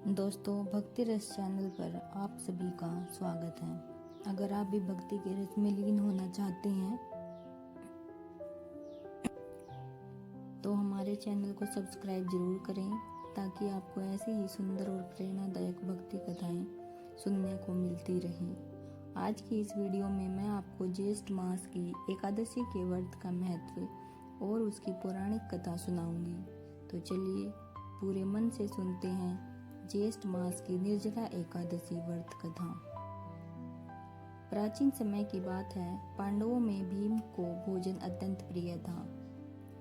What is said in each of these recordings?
दोस्तों, भक्ति रस चैनल पर आप सभी का स्वागत है। अगर आप भी भक्ति के रस में लीन होना चाहते हैं तो हमारे चैनल को सब्सक्राइब जरूर करें ताकि आपको ऐसी ही सुंदर और प्रेरणादायक भक्ति कथाएं सुनने को मिलती रहें। आज की इस वीडियो में मैं आपको ज्येष्ठ मास की एकादशी के व्रत का महत्व और उसकी पौराणिक कथा सुनाऊंगी। तो चलिए पूरे मन से सुनते हैं ज्येष्ठ मास की निर्जला एकादशी व्रत कथा। प्राचीन समय की बात है, पांडवों में भीम को भोजन अत्यंत प्रिय था।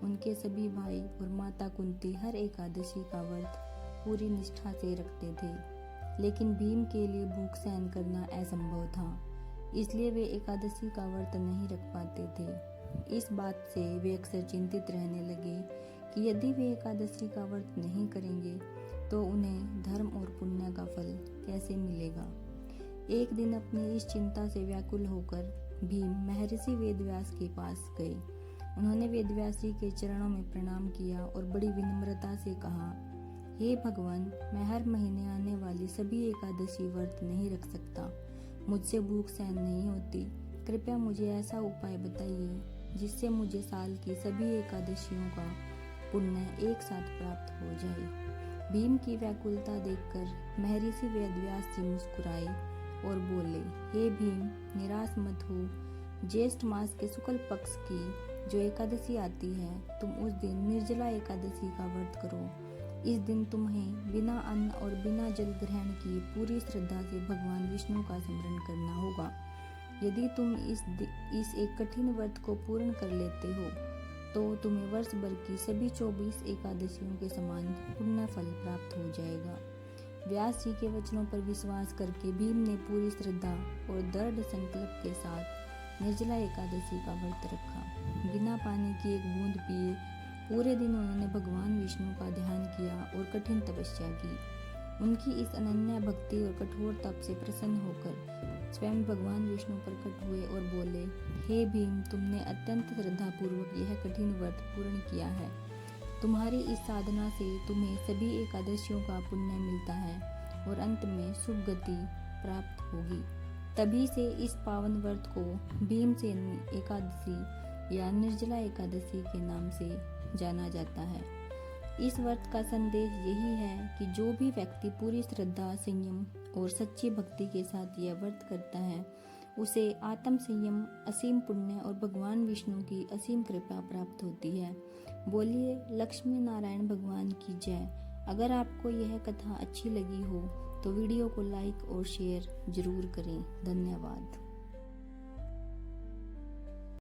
उनके सभी भाई और माता कुंती हर एकादशी का व्रत पूरी निष्ठा से रखते थे, लेकिन भीम के लिए भूख सहन करना असंभव था, इसलिए वे एकादशी का व्रत नहीं रख पाते थे। इस बात से वे अक्सर चिंतित रहने लगे कि यदि वे एकादशी का व्रत नहीं करेंगे तो उन्हें धर्म और पुण्य का फल कैसे मिलेगा। एक दिन अपनी इस चिंता से व्याकुल होकर भीम महर्षि वेदव्यास के पास गए। उन्होंने वेदव्यास जी के चरणों में प्रणाम किया और बड़ी विनम्रता से कहा, हे भगवान, मैं हर महीने आने वाली सभी एकादशी व्रत नहीं रख सकता। मुझसे भूख सहन नहीं होती। कृपया मुझे ऐसा उपाय बताइए जिससे मुझे साल की सभी एकादशियों का पुण्य एक साथ प्राप्त हो जाए। भीम की व्याकुलता देखकर महर्षि वेदव्यास जी मुस्कुराए और बोले, हे भीम, निराश मत हो। ज्येष्ठ मास के शुक्ल पक्ष की जो एकादशी आती है, तुम उस दिन निर्जला एकादशी का व्रत करो। इस दिन तुम्हें बिना अन्न और बिना जल ग्रहण किए पूरी श्रद्धा से भगवान विष्णु का स्मरण करना होगा। यदि तुम इस एक कठिन व्रत को पूर्ण कर लेते हो तो तुम्हें वर्ष भर की सभी 24 एकादशियों के समान पुण्य फल प्राप्त हो जाएगा। व्यास जी के वचनों पर विश्वास करके भीम ने पूरी श्रद्धा और दृढ़ संकल्प के साथ निर्जला एकादशी का व्रत रखा। बिना पानी की एक बूंद पिए पूरे दिन उन्होंने भगवान विष्णु का ध्यान किया और कठिन तपस्या की। उनकी इस अनन्य भक्ति और कठोर तप से प्रसन्न होकर स्वयं भगवान विष्णु प्रकट हुए और बोले, हे भीम, तुमने अत्यंत श्रद्धा पूर्वक यह कठिन व्रत पूर्ण किया है। तुम्हारी इस साधना से तुम्हें सभी एकादशियों का पुण्य मिलता है और अंत में शुभ गति प्राप्त होगी। तभी से इस पावन व्रत को भीमसेन एकादशी या निर्जला एकादशी के नाम से जाना जाता है। इस व्रत का संदेश यही है कि जो भी व्यक्ति पूरी श्रद्धा, संयम और सच्ची भक्ति के साथ यह व्रत करता है, उसे आत्म संयम, असीम पुण्य और भगवान विष्णु की असीम कृपा प्राप्त होती है। बोलिए लक्ष्मी नारायण भगवान की जय। अगर आपको यह कथा अच्छी लगी हो तो वीडियो को लाइक और शेयर जरूर करें। धन्यवाद।